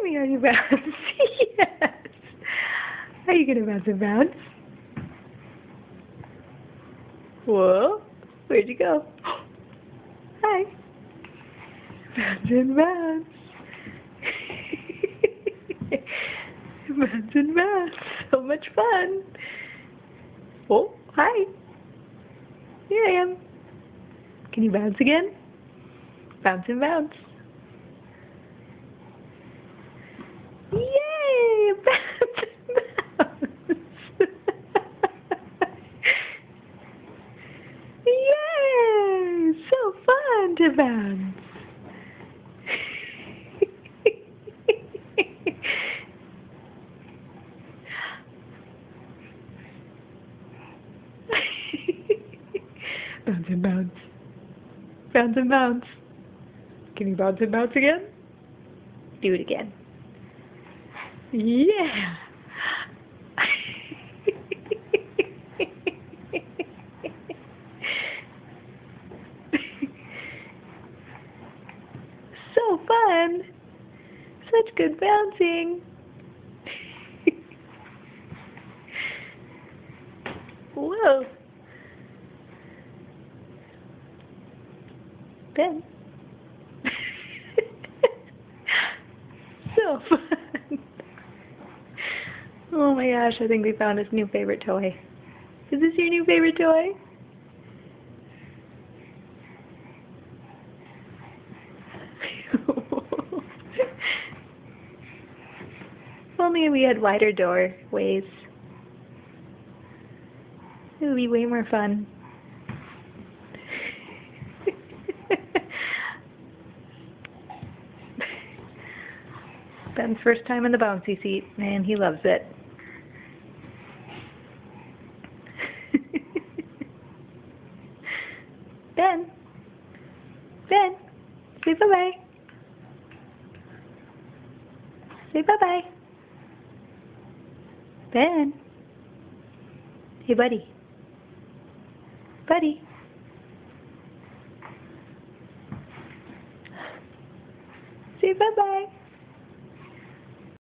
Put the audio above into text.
me how you bounce. Yes. Are you going to bounce and bounce? Whoa. Where'd you go? Hi. Bounce and bounce. Bounce and bounce. So much fun. Oh, hi. Here I am. Can you bounce again? Bounce and bounce. Yay! Bounce and bounce. Yay! So fun to bounce. Bounce and bounce. Bounce and bounce. Can you bounce and bounce again? Do it again. Yeah. So fun. Such good bouncing. Whoa. Ben. So fun. Oh my gosh, I think we found his new favorite toy. Is this your new favorite toy? If only we had wider doorways. It would be way more fun. Ben's first time in the bouncy seat, and he loves it. Ben! Ben! Say bye-bye. Say bye-bye. Ben! Hey, buddy. Buddy. Say bye-bye.